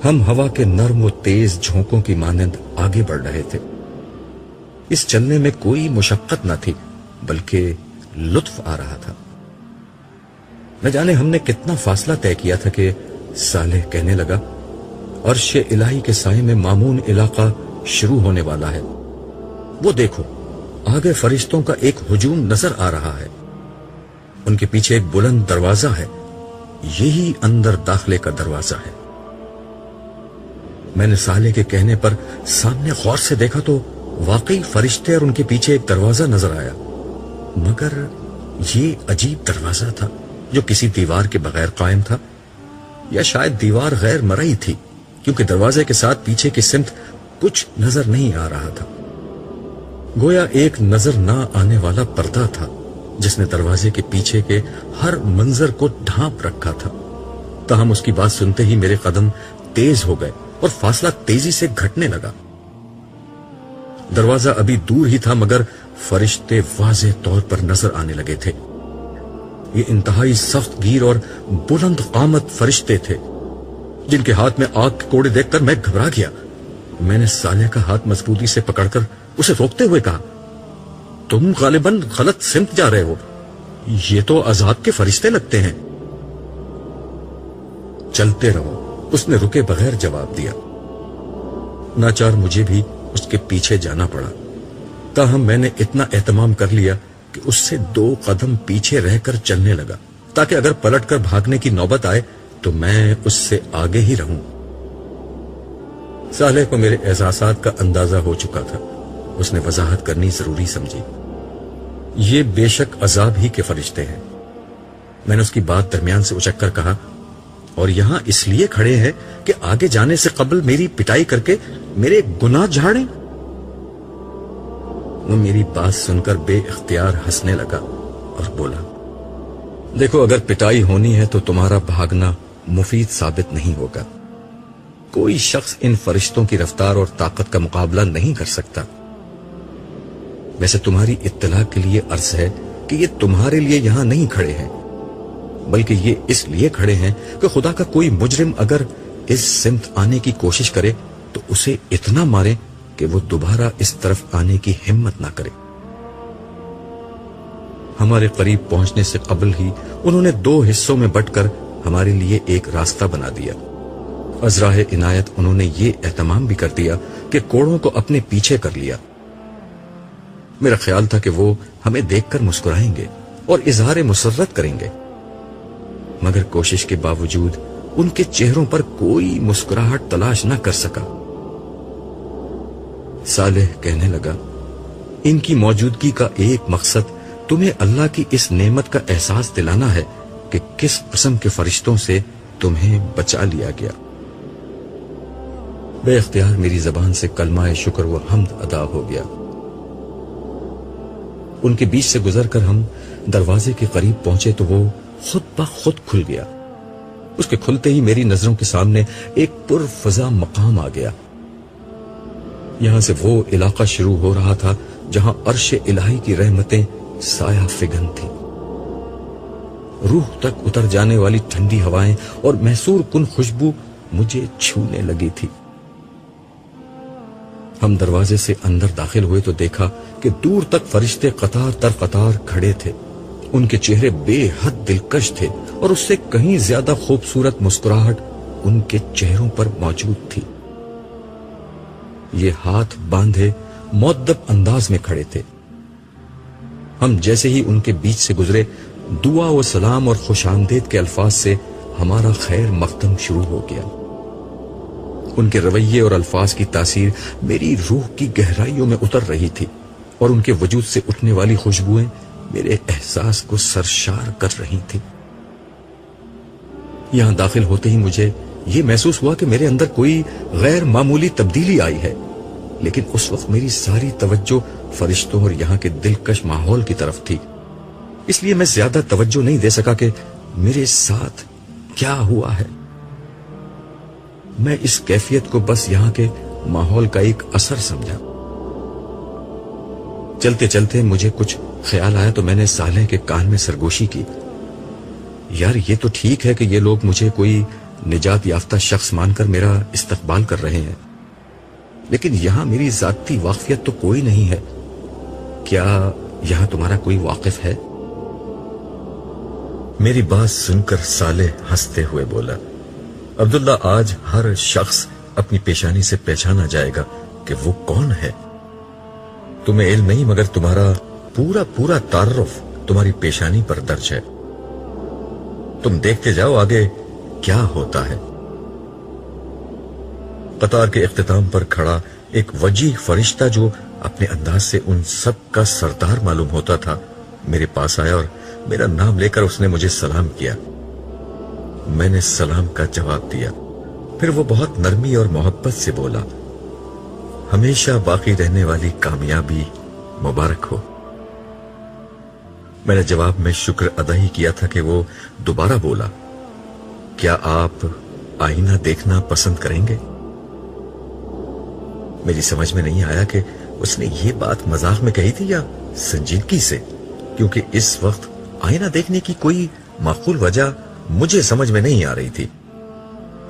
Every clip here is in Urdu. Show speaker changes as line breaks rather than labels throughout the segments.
ہم ہوا کے نرم و تیز جھونکوں کی مانند آگے بڑھ رہے تھے۔ اس چلنے میں کوئی مشقت نہ تھی بلکہ لطف آ رہا تھا۔ نہ جانے ہم نے کتنا فاصلہ طے کیا تھا کہ صالح کہنے لگا، عرش الہی کے سائے میں مامون علاقہ شروع ہونے والا ہے۔ وہ دیکھو، آگے فرشتوں کا ایک ہجوم نظر آ رہا ہے۔ ان کے پیچھے ایک بلند دروازہ ہے، یہی اندر داخلے کا دروازہ ہے۔ میں نے صالح کے کہنے پر سامنے غور سے دیکھا تو واقعی فرشتے اور ان کے پیچھے ایک دروازہ نظر آیا، مگر یہ عجیب دروازہ تھا جو کسی دیوار کے بغیر قائم تھا، یا شاید دیوار غیر مرئی تھی، کیونکہ دروازے کے ساتھ پیچھے کی سمت کچھ نظر نہیں آ رہا تھا۔ گویا ایک نظر نہ آنے والا پردہ تھا جس نے دروازے کے پیچھے کے ہر منظر کو ڈھانپ رکھا تھا۔ تاہم اس کی بات سنتے ہی میرے قدم تیز ہو گئے اور فاصلہ تیزی سے گھٹنے لگا۔ دروازہ ابھی دور ہی تھا مگر فرشتے واضح طور پر نظر آنے لگے تھے۔ یہ انتہائی سخت گیر اور بلند قامت فرشتے تھے جن کے ہاتھ میں آگ کے کوڑے دیکھ کر میں گھبرا گیا۔ میں نے صالح کا ہاتھ مضبوطی سے پکڑ کر اسے روکتے ہوئے کہا، تم غالباً غلط سمت جا رہے ہو، یہ تو عذاب کے فرشتے لگتے ہیں۔ چلتے رہو، اس نے رکے بغیر جواب دیا۔ ناچار مجھے بھی اس کے پیچھے جانا پڑا، تاہم میں نے اتنا اہتمام کر لیا کہ اس سے 2 قدم پیچھے رہ کر چلنے لگا تاکہ اگر پلٹ کر بھاگنے کی نوبت آئے تو میں اس سے آگے ہی رہوں۔ صالح کو میرے احساسات کا اندازہ ہو چکا تھا، اس نے وضاحت کرنی ضروری سمجھی۔ یہ بے شک عذاب ہی کے فرشتے ہیں۔ میں نے اس کی بات درمیان سے اچک کر کہا، اور یہاں اس لیے کھڑے ہیں کہ آگے جانے سے قبل میری پٹائی کر کے میرے گناہ جھاڑیں۔ وہ میری بات سن کر بے اختیار ہنسنے لگا اور بولا، دیکھو، اگر پٹائی ہونی ہے تو تمہارا بھاگنا مفید ثابت نہیں ہوگا۔ کوئی شخص ان فرشتوں کی رفتار اور طاقت کا مقابلہ نہیں کر سکتا۔ ویسے تمہاری اطلاع کے لیے عرض ہے کہ یہ تمہارے لیے یہاں نہیں کھڑے ہیں، بلکہ یہ اس لیے کھڑے ہیں کہ خدا کا کوئی مجرم اگر اس سمت آنے کی کوشش کرے تو اسے اتنا مارے کہ وہ دوبارہ اس طرف آنے کی ہمت نہ کرے۔ ہمارے قریب پہنچنے سے قبل ہی انہوں نے 2 حصوں میں بٹ کر ہمارے لیے ایک راستہ بنا دیا۔ از راہ عنایت انہوں نے یہ اہتمام بھی کر دیا کہ کوڑوں کو اپنے پیچھے کر لیا۔ میرا خیال تھا کہ وہ ہمیں دیکھ کر مسکرائیں گے اور اظہار مسرت کریں گے، مگر کوشش کے باوجود ان کے چہروں پر کوئی مسکراہٹ تلاش نہ کر سکا۔ صالح کہنے لگا، ان کی موجودگی کا ایک مقصد تمہیں اللہ کی اس نعمت کا احساس دلانا ہے کہ کس قسم کے فرشتوں سے تمہیں بچا لیا گیا۔ بے اختیار میری زبان سے کلمہ شکر و حمد ادا ہو گیا۔ ان کے بیچ سے گزر کر ہم دروازے کے قریب پہنچے تو وہ خود بخود کھل گیا۔ اس کے کھلتے ہی میری نظروں کے سامنے ایک پرفضا مقام آ گیا۔ یہاں سے وہ علاقہ شروع ہو رہا تھا جہاں عرش الہی کی رحمتیں سایہ فگن تھی۔ روح تک اتر جانے والی ٹھنڈی ہوائیں اور محسور کن خوشبو مجھے چھونے لگی تھی۔ ہم دروازے سے اندر داخل ہوئے تو دیکھا کہ دور تک فرشتے قطار در قطار کھڑے تھے۔ ان کے چہرے بے حد دلکش تھے اور اس سے کہیں زیادہ خوبصورت مسکراہٹ ان کے چہروں پر موجود تھی۔ یہ ہاتھ باندھے مؤدب انداز میں کھڑے تھے۔ ہم جیسے ہی ان کے بیچ سے گزرے، دعا و سلام اور خوش آمدید کے الفاظ سے ہمارا خیر مقدم شروع ہو گیا۔ ان کے رویے اور الفاظ کی تاثیر میری روح کی گہرائیوں میں اتر رہی تھی اور ان کے وجود سے اٹھنے والی خوشبوئیں میرے احساس کو سرشار کر رہی تھی۔ یہاں داخل ہوتے ہی مجھے یہ محسوس ہوا کہ میرے اندر کوئی غیر معمولی تبدیلی آئی ہے، لیکن اس وقت میری ساری توجہ فرشتوں اور یہاں کے دلکش ماحول کی طرف تھی، اس لیے میں زیادہ توجہ نہیں دے سکا کہ میرے ساتھ کیا ہوا ہے۔ میں اس کیفیت کو بس یہاں کے ماحول کا ایک اثر سمجھا۔ چلتے چلتے مجھے کچھ خیال آیا تو میں نے صالح کے کان میں سرگوشی کی، یار یہ تو ٹھیک ہے کہ یہ لوگ مجھے کوئی نجات یافتہ شخص مان کر میرا استقبال کر رہے ہیں، لیکن یہاں میری ذاتی واقفیت تو کوئی نہیں ہے. کیا یہاں تمہارا کوئی واقف ہے؟
میری بات سن کر صالح ہنستے ہوئے بولا، عبداللہ، آج ہر شخص اپنی پیشانی سے پہچانا جائے گا کہ وہ کون ہے. تمہیں علم نہیں مگر تمہارا پورا تعارف تمہاری پیشانی پر درج ہے. تم دیکھتے جاؤ آگے کیا ہوتا ہے. قطار کے اختتام پر کھڑا ایک وجیح فرشتہ جو اپنے انداز سے ان سب کا سردار معلوم ہوتا تھا میرے پاس آیا اور میرا نام لے کر اس نے مجھے سلام کیا. میں نے سلام کا جواب دیا. پھر وہ بہت نرمی اور محبت سے بولا، ہمیشہ باقی رہنے والی کامیابی مبارک ہو. میں نے جواب میں شکر ادا ہی کیا تھا کہ وہ دوبارہ بولا، کیا آپ آئینہ دیکھنا پسند کریں گے؟ میری سمجھ میں نہیں آیا کہ اس نے یہ بات مذاق میں کہی تھی یا سنجیدگی سے، کیونکہ اس وقت آئینہ دیکھنے کی کوئی معقول وجہ مجھے سمجھ میں نہیں آ رہی تھی.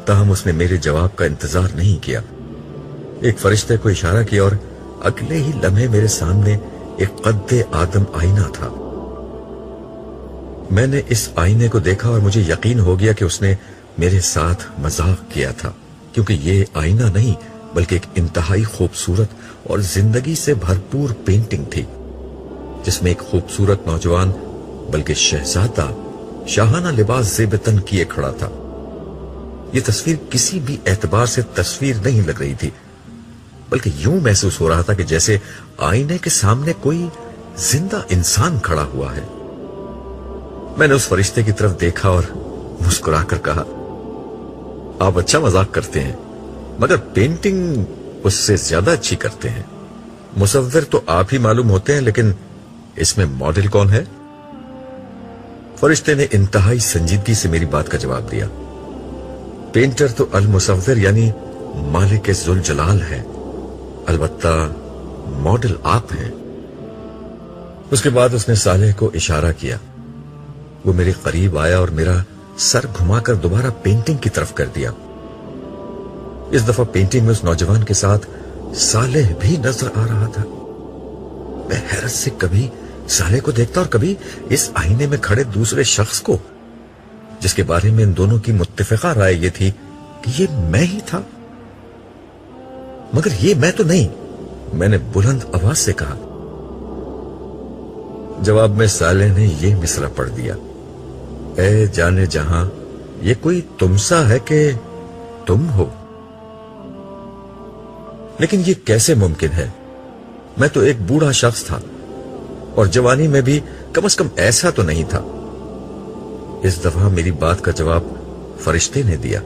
تاہم اس نے میرے جواب کا انتظار نہیں کیا. ایک فرشتے کو اشارہ کیا اور اگلے ہی لمحے میرے سامنے ایک قد آدم آئینہ تھا. میں نے اس آئینے کو دیکھا اور مجھے یقین ہو گیا کہ اس نے میرے ساتھ مذاق کیا تھا، کیونکہ یہ آئینہ نہیں بلکہ ایک انتہائی خوبصورت اور زندگی سے بھرپور پینٹنگ تھی، جس میں ایک خوبصورت نوجوان بلکہ شہزادہ شاہانہ لباس زیب تن کیے کھڑا تھا. یہ تصویر کسی بھی اعتبار سے تصویر نہیں لگ رہی تھی، بلکہ یوں محسوس ہو رہا تھا کہ جیسے آئینے کے سامنے کوئی زندہ انسان کھڑا ہوا ہے. میں نے اس فرشتے کی طرف دیکھا اور مسکرا کر کہا، آپ اچھا مذاق کرتے ہیں مگر پینٹنگ اس سے زیادہ اچھی کرتے ہیں. مصور تو آپ ہی معلوم ہوتے ہیں، لیکن اس میں ماڈل کون ہے؟ فرشتے نے انتہائی سنجیدگی سے میری بات کا جواب دیا، پینٹر تو المصور یعنی مالک ذوالجلال ہے، البتہ ماڈل آپ ہیں. اس کے بعد اس نے صالح کو اشارہ کیا. وہ میرے قریب آیا اور میرا سر گھما کر دوبارہ پینٹنگ کی طرف کر دیا. اس دفعہ پینٹنگ میں اس نوجوان کے ساتھ صالح بھی نظر آ رہا تھا. میں حیرت سے کبھی صالح کو دیکھتا اور کبھی اس آئینے میں کھڑے دوسرے شخص کو، جس کے بارے میں ان دونوں کی متفقہ رائے یہ تھی کہ یہ میں ہی تھا. مگر یہ میں تو نہیں، میں نے بلند آواز سے کہا. جواب میں صالح نے یہ مصرع پڑھ دیا، اے جانے جہاں، یہ کوئی تم سا ہے کہ تم ہو. لیکن یہ کیسے ممکن ہے؟ میں تو ایک بوڑھا شخص تھا اور جوانی میں بھی کم از کم ایسا تو نہیں تھا. اس دفعہ میری بات کا جواب فرشتے نے دیا.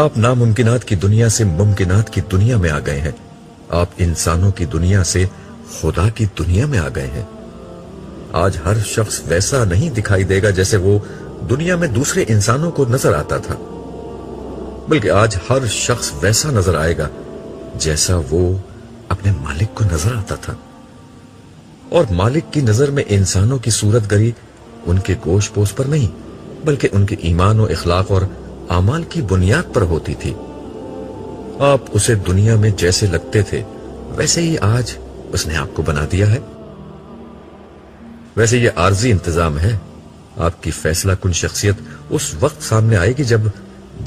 آپ ناممکنات کی دنیا سے ممکنات کی دنیا میں آ گئے ہیں. آپ انسانوں کی دنیا سے خدا کی دنیا میں آ گئے ہیں. آج ہر شخص ویسا نہیں دکھائی دے گا جیسے وہ دنیا میں دوسرے انسانوں کو نظر آتا تھا، بلکہ آج ہر شخص ویسا نظر آئے گا جیسا وہ اپنے مالک کو نظر آتا تھا. اور مالک کی نظر میں انسانوں کی صورت گری ان کے گوشت پوش پر نہیں بلکہ ان کے ایمان و اخلاق اور اعمال کی بنیاد پر ہوتی تھی. آپ اسے دنیا میں جیسے لگتے تھے ویسے ہی آج اس نے آپ کو بنا دیا ہے. ویسے یہ عارضی انتظام ہے. آپ کی فیصلہ کن شخصیت اس وقت سامنے آئے گی جب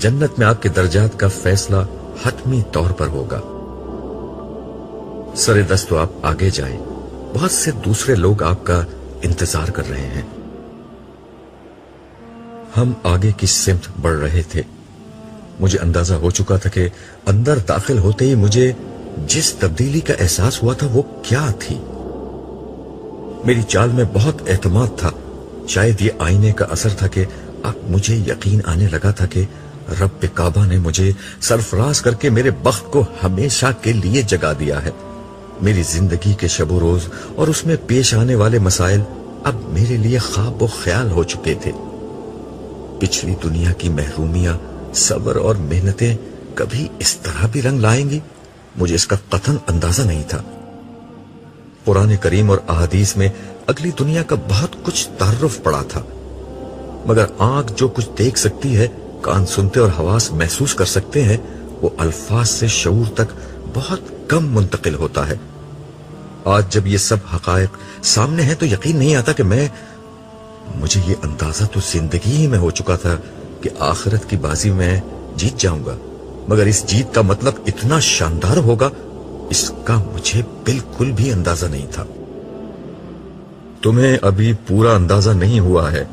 جنت میں آپ کے درجات کا فیصلہ حتمی طور پر ہوگا. سر دست تو آپ آگے جائیں، بہت سے دوسرے لوگ آپ کا انتظار کر رہے ہیں. ہم آگے کی سمت بڑھ رہے تھے. مجھے اندازہ ہو چکا تھا کہ اندر داخل ہوتے ہی مجھے جس تبدیلی کا احساس ہوا تھا وہ کیا تھی. میری چال میں بہت اعتماد تھا. شاید یہ آئینے کا اثر تھا کہ اب مجھے یقین آنے لگا تھا کہ رب کعبہ نے مجھے سرفراز کر کے میرے بخت کو ہمیشہ کے لیے جگا دیا ہے. میری زندگی کے شب و روز اور اس میں پیش آنے والے مسائل اب میرے لیے خواب و خیال ہو چکے تھے. پچھلی دنیا کی محرومیاں، صبر اور محنتیں کبھی اس طرح بھی رنگ لائیں گی، مجھے اس کا قطعاً اندازہ نہیں تھا. قرآن کریم اور احادیث میں اگلی دنیا کا بہت کچھ تعارف پڑا تھا، مگر آنکھ جو کچھ دیکھ سکتی ہے، کان سنتے اور حواس محسوس کر سکتے ہیں، وہ الفاظ سے شعور تک بہت کم منتقل ہوتا ہے۔ آج جب یہ سب حقائق سامنے ہیں تو یقین نہیں آتا کہ مجھے یہ اندازہ تو زندگی ہی میں ہو چکا تھا کہ آخرت کی بازی میں جیت جاؤں گا، مگر اس جیت کا مطلب اتنا شاندار ہوگا، اس کا مجھے بالکل بھی اندازہ نہیں تھا۔ تمہیں ابھی پورا اندازہ نہیں ہوا ہے،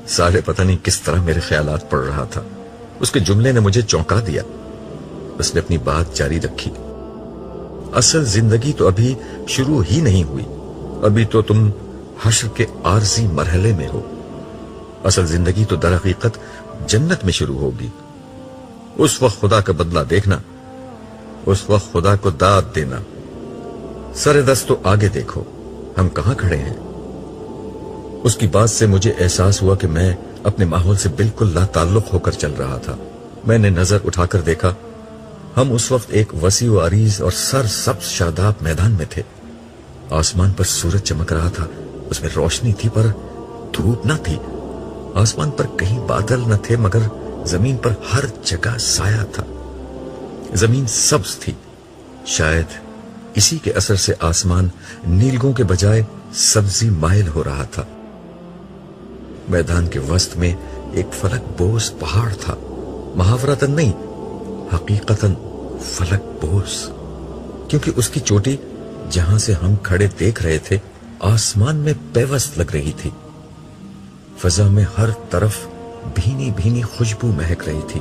سارے پتہ نہیں کس طرح میرے خیالات پڑھ رہا تھا۔ اس کے جملے نے مجھے چونکا دیا۔ اس نے اپنی بات جاری رکھی۔ اصل زندگی تو ابھی شروع ہی نہیں ہوئی، ابھی تو تم حشر کے عارضی مرحلے میں ہو۔ اصل زندگی تو در حقیقت جنت میں شروع ہوگی۔ اس وقت خدا کا بدلہ دیکھنا، اس وقت خدا کو داد دینا۔ سر دست تو آگے دیکھو، ہم کہاں کھڑے ہیں۔ اس کی بات سے مجھے احساس ہوا کہ میں اپنے ماحول سے بالکل لا تعلق ہو کر چل رہا تھا۔ میں نے نظر اٹھا کر دیکھا، ہم اس وقت ایک وسیع و عریض اور سرسبز شاداب میدان میں تھے۔ آسمان پر سورج چمک رہا تھا، اس میں روشنی تھی پر دھوپ نہ تھی۔ آسمان پر کہیں بادل نہ تھے مگر زمین پر ہر جگہ سایہ تھا۔ زمین سبز تھی، شاید اسی کے اثر سے آسمان نیلگوں کے بجائے سبزی مائل ہو رہا تھا۔ میدان کے وسط میں ایک فلک بوس پہاڑ تھا، محاورتاً نہیں، حقیقتاً فلک بوس، کیونکہ اس کی چوٹی جہاں سے ہم کھڑے دیکھ رہے تھے آسمان میں پیوست لگ رہی تھی۔ فضا میں ہر طرف بھینی بھینی خوشبو مہک رہی تھی۔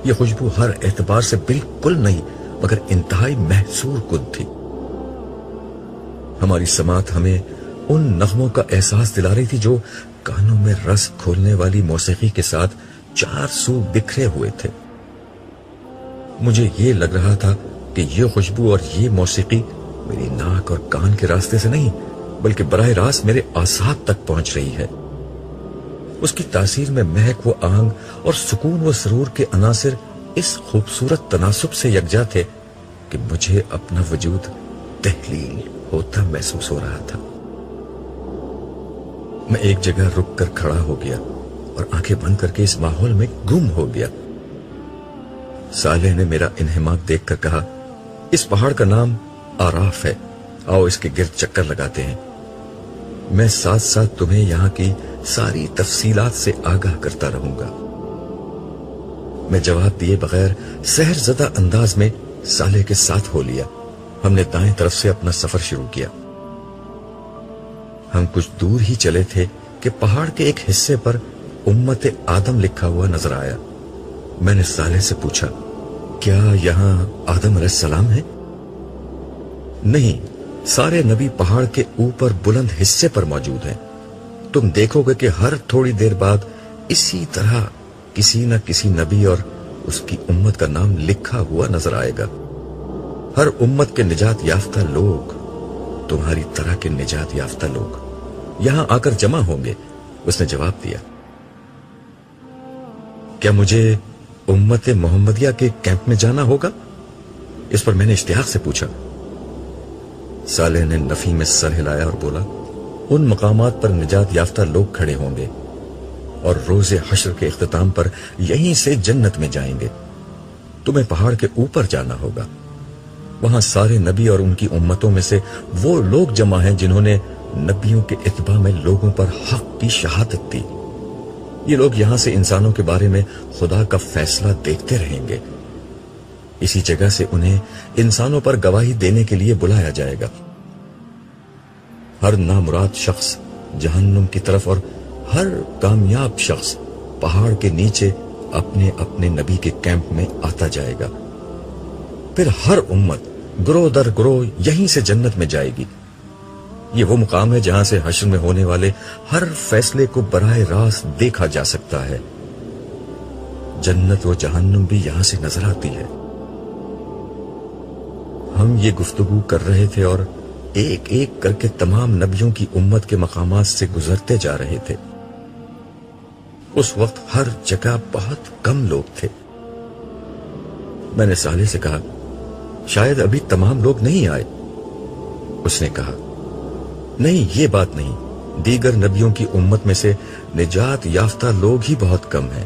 یہ خوشبو ہر اعتبار سے بالکل نہیں مگر انتہائی محصور کن تھی۔ ہماری سماعت ہمیں ان نغموں کا احساس دلا رہی تھی جو کانوں میں رس کھولنے والی موسیقی کے ساتھ چار سو بکھرے ہوئے تھے۔ مجھے یہ لگ رہا تھا کہ یہ خوشبو اور یہ موسیقی میری ناک اور کان کے راستے سے نہیں بلکہ براہ راست میرے اعصاب تک پہنچ رہی ہے۔ اس کی تاثیر میں مہک و آنگ اور سکون و سرور کے عناصر اس خوبصورت تناسب سے یکجا تھے کہ مجھے اپنا وجود تحلیل ہوتا محسوس ہو رہا تھا۔ میں ایک جگہ رک کر کھڑا ہو گیا اور آنکھیں بند کر کے اس ماحول میں گم ہو گیا۔ صالح نے میرا انہماک دیکھ کر کہا، اس پہاڑ کا نام آراف ہے، آؤ اس کے گرد چکر لگاتے ہیں۔ میں ساتھ ساتھ تمہیں یہاں کی ساری تفصیلات سے آگاہ کرتا رہوں گا۔ میں جواب دیے بغیر سحر زدہ انداز میں صالح کے ساتھ ہو لیا۔ ہم نے دائیں طرف سے اپنا سفر شروع کیا۔ ہم کچھ دور ہی چلے تھے کہ پہاڑ کے ایک حصے پر امت آدم لکھا ہوا نظر آیا۔ میں نے صالح سے پوچھا، کیا یہاں آدم علیہ السلام ہے؟ نہیں، سارے نبی پہاڑ کے اوپر بلند حصے پر موجود ہیں۔ تم دیکھو گے کہ ہر تھوڑی دیر بعد اسی طرح کسی نہ کسی نبی اور اس کی امت کا نام لکھا ہوا نظر آئے گا۔ ہر امت کے نجات یافتہ لوگ، تمہاری طرح کے نجات یافتہ لوگ یہاں آ کر جمع ہوں گے۔ اس نے جواب دیا، کیا مجھے امت محمدیہ کے کیمپ میں جانا ہوگا؟ اس پر میں نے اشتیاق سے پوچھا۔ صالح نے نفی میں سر ہلایا اور بولا، ان مقامات پر نجات یافتہ لوگ کھڑے ہوں گے اور روز حشر کے اختتام پر یہیں سے جنت میں جائیں گے۔ تمہیں پہاڑ کے اوپر جانا ہوگا، وہاں سارے نبی اور ان کی امتوں میں سے وہ لوگ جمع ہیں جنہوں نے نبیوں کے اتباع میں لوگوں پر حق کی شہادت دی۔ یہ لوگ یہاں سے انسانوں کے بارے میں خدا کا فیصلہ دیکھتے رہیں گے۔ اسی جگہ سے انہیں انسانوں پر گواہی دینے کے لیے بلایا جائے گا۔ ہر نامراد شخص جہنم کی طرف اور ہر کامیاب شخص پہاڑ کے نیچے اپنے اپنے نبی کے کیمپ میں آتا جائے گا۔ پھر ہر امت گروہ در گروہ یہیں سے جنت میں جائے گی۔ یہ وہ مقام ہے جہاں سے حشر میں ہونے والے ہر فیصلے کو براہ راست دیکھا جا سکتا ہے۔ جنت و جہنم بھی یہاں سے نظر آتی ہے۔ ہم یہ گفتگو کر رہے تھے اور ایک ایک کر کے تمام نبیوں کی امت کے مقامات سے گزرتے جا رہے تھے۔ اس وقت ہر جگہ بہت کم لوگ تھے۔ میں نے صالح سے کہا، شاید ابھی تمام لوگ نہیں آئے۔ اس نے کہا، نہیں، یہ بات نہیں، دیگر نبیوں کی امت میں سے نجات یافتہ لوگ ہی بہت کم ہیں.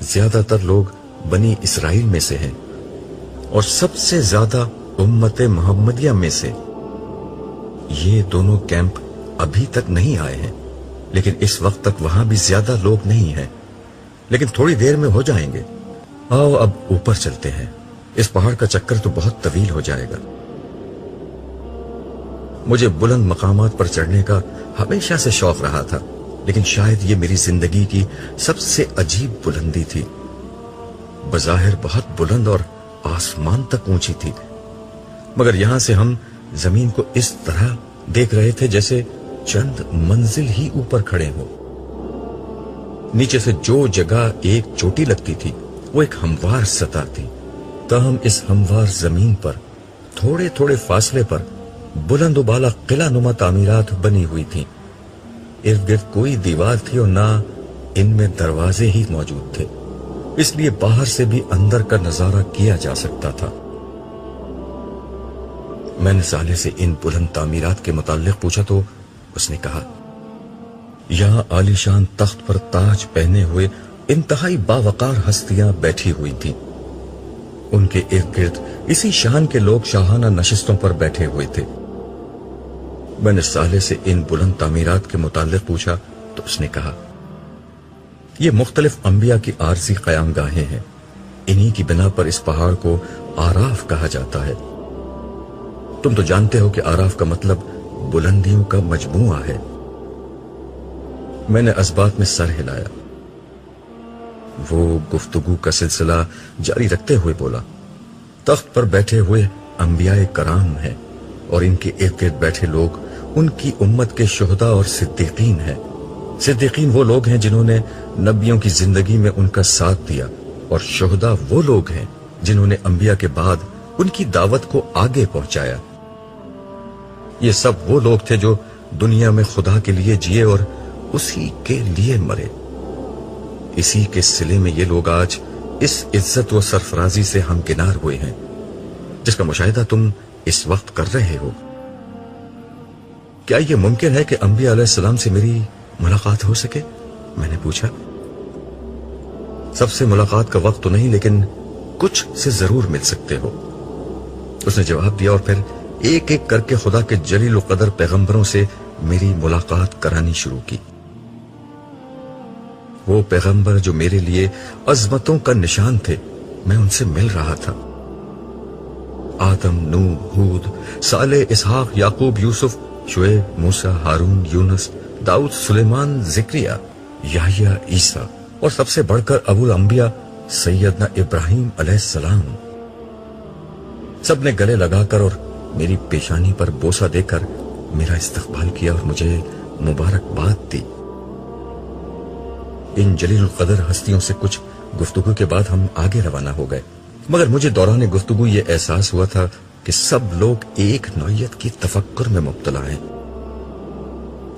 زیادہ تر لوگ بنی اسرائیل میں سے ہیں اور سب سے زیادہ امت محمدیہ میں سے. یہ دونوں کیمپ ابھی تک نہیں آئے ہیں، لیکن اس وقت تک وہاں بھی زیادہ لوگ نہیں ہیں، لیکن تھوڑی دیر میں ہو جائیں گے. آؤ اب اوپر چلتے ہیں، اس پہاڑ کا چکر تو بہت طویل ہو جائے گا. مجھے بلند مقامات پر چڑھنے کا ہمیشہ سے شوق رہا تھا، لیکن شاید یہ میری زندگی کی سب سے عجیب بلندی تھی. بظاہر بہت بلند اور آسمان تک اونچی تھی، مگر یہاں سے ہم زمین کو اس طرح دیکھ رہے تھے جیسے چند منزل ہی اوپر کھڑے ہوں. نیچے سے جو جگہ ایک چوٹی لگتی تھی وہ ایک ہموار سطح تھی. تاہم اس ہموار زمین پر تھوڑے تھوڑے فاصلے پر بلند و بالا قلعہ نما تعمیرات بنی ہوئی تھیں. ارد گرد کوئی دیوار تھی اور نہ ان میں دروازے ہی موجود تھے، اس لیے باہر سے بھی اندر کا نظارہ کیا جا سکتا تھا. میں نے صالح سے ان بلند تعمیرات کے متعلق پوچھا تو اس نے کہا، یہاں عالی شان تخت پر تاج پہنے ہوئے انتہائی باوقار ہستیاں بیٹھی ہوئی تھیں. ان کے ارد گرد اسی شان کے لوگ شاہانہ نشستوں پر بیٹھے ہوئے تھے. میں نے صالح سے ان بلند تعمیرات کے متعلق پوچھا تو اس نے کہا، یہ مختلف انبیاء کی عارضی قیام گاہیں ہیں. انہی کی بنا پر اس پہاڑ کو آراف کہا جاتا ہے. تم تو جانتے ہو کہ آراف کا مطلب بلندیوں کا مجموعہ ہے. میں نے اسبات میں سر ہلایا. وہ گفتگو کا سلسلہ جاری رکھتے ہوئے بولا، تخت پر بیٹھے ہوئے انبیاء کرام ہیں اور ان کے ارد گرد بیٹھے لوگ ان کی امت کے شہداء اور صدیقین ہیں. صدیقین وہ لوگ ہیں جنہوں نے نبیوں کی زندگی میں ان کا ساتھ دیا، اور شہداء وہ لوگ ہیں جنہوں نے انبیاء کے بعد ان کی دعوت کو آگے پہنچایا. یہ سب وہ لوگ تھے جو دنیا میں خدا کے لیے جیے اور اسی کے لیے مرے. اسی کے صلے میں یہ لوگ آج اس عزت و سرفرازی سے ہمکنار ہوئے ہیں جس کا مشاہدہ تم اس وقت کر رہے ہو. کیا یہ ممکن ہے کہ انبیاء علیہ السلام سے میری ملاقات ہو سکے؟ میں نے پوچھا. سب سے ملاقات کا وقت تو نہیں، لیکن کچھ سے ضرور مل سکتے ہو. اس نے جواب دیا اور پھر ایک ایک کر کے خدا کے جلیل و قدر پیغمبروں سے میری ملاقات کرانی شروع کی. وہ پیغمبر جو میرے لیے عظمتوں کا نشان تھے، میں ان سے مل رہا تھا. آدم، نوح، ہود، صالح، اسحاق، یعقوب، یوسف، شعیب، موسیٰ، ہارون، یونس، داؤد، سلیمان، زکریا، یحییٰ، عیسیٰ، اور سب سے بڑھ کر ابو الانبیاء سیدنا ابراہیم علیہ السلام. سب نے گلے لگا کر اور میری پیشانی پر بوسہ دے کر میرا استقبال کیا اور مجھے مبارکباد دی. ان جلیل القدر ہستیوں سے کچھ گفتگو کے بعد ہم آگے روانہ ہو گئے، مگر مجھے دوران گفتگو یہ احساس ہوا تھا کہ سب لوگ ایک نوعیت کی تفکر میں مبتلا ہیں.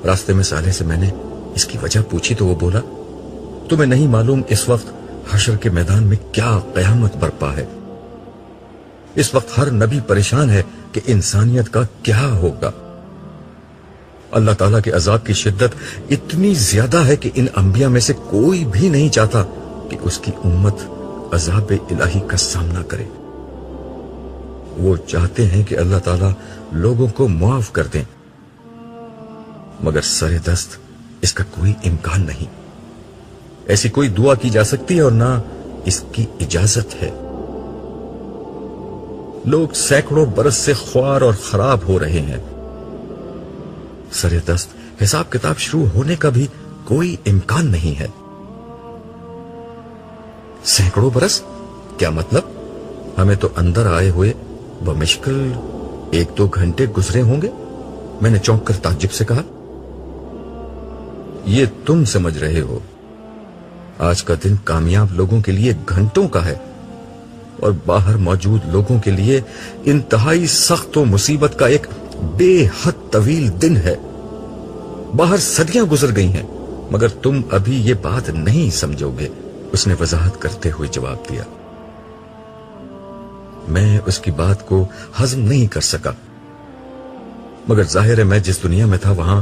راستے میں صالح سے میں نے اس کی وجہ پوچھی تو وہ بولا، تمہیں نہیں معلوم اس وقت حشر کے میدان میں کیا قیامت برپا ہے. اس وقت ہر نبی پریشان ہے کہ انسانیت کا کیا ہوگا. اللہ تعالیٰ کے عذاب کی شدت اتنی زیادہ ہے کہ ان انبیاء میں سے کوئی بھی نہیں چاہتا کہ اس کی امت عذاب الہی کا سامنا کرے. وہ چاہتے ہیں کہ اللہ تعالیٰ لوگوں کو معاف کر دیں، مگر سر دست اس کا کوئی امکان نہیں. ایسی کوئی دعا کی جا سکتی ہے اور نہ اس کی اجازت ہے. لوگ سینکڑوں برس سے خوار اور خراب ہو رہے ہیں. سر دست حساب کتاب شروع ہونے کا بھی کوئی امکان نہیں ہے. سینکڑوں برس کیا مطلب؟ ہمیں تو اندر آئے ہوئے بمشکل 1-2 گھنٹے گزرے ہوں گے. میں نے چونک کر تعجب سے کہا، یہ تم سمجھ رہے ہو. آج کا دن کامیاب لوگوں کے لیے گھنٹوں کا ہے اور باہر موجود لوگوں کے لیے انتہائی سخت و مصیبت کا ایک بے حد طویل دن ہے. باہر صدیاں گزر گئی ہیں مگر تم ابھی یہ بات نہیں سمجھو گے. اس نے وضاحت کرتے ہوئے جواب دیا. میں اس کی بات کو ہضم نہیں کر سکا، مگر ظاہر ہے میں جس دنیا میں تھا وہاں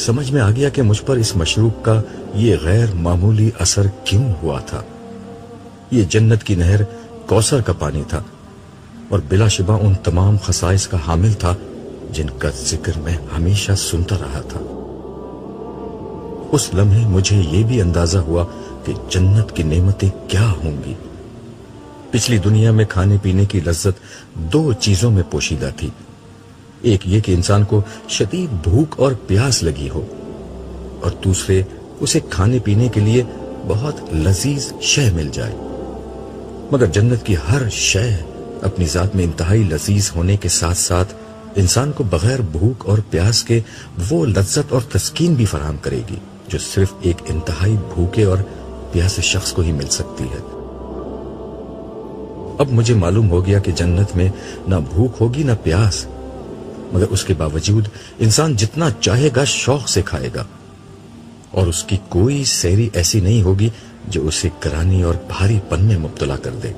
سمجھ میں آ گیا کہ مجھ پر اس مشروب کا یہ غیر معمولی اثر کیوں ہوا تھا۔ یہ جنت کی نہر کوثر کا پانی تھا اور بلا شبہ ان تمام خصائص کا حامل تھا جن کا ذکر میں ہمیشہ سنتا رہا تھا۔ اس لمحے مجھے یہ بھی اندازہ ہوا کہ جنت کی نعمتیں کیا ہوں گی۔ پچھلی دنیا میں کھانے پینے کی لذت دو چیزوں میں پوشیدہ تھی، ایک یہ کہ انسان کو شدید بھوک اور پیاس لگی ہو، اور دوسرے اسے کھانے پینے کے لیے بہت لذیذ شے مل جائے۔ مگر جنت کی ہر شے اپنی ذات میں انتہائی لذیذ ہونے کے ساتھ ساتھ انسان کو بغیر بھوک اور پیاس کے وہ لذت اور تسکین بھی فراہم کرے گی جو صرف ایک انتہائی بھوکے اور پیاسے شخص کو ہی مل سکتی ہے۔ اب مجھے معلوم ہو گیا کہ جنت میں نہ بھوک ہوگی نہ پیاس، مگر اس کے باوجود انسان جتنا چاہے گا شوق سے کھائے گا، اور اس کی کوئی سیری ایسی نہیں ہوگی جو اسے گرانی اور بھاری پن میں مبتلا کر دے۔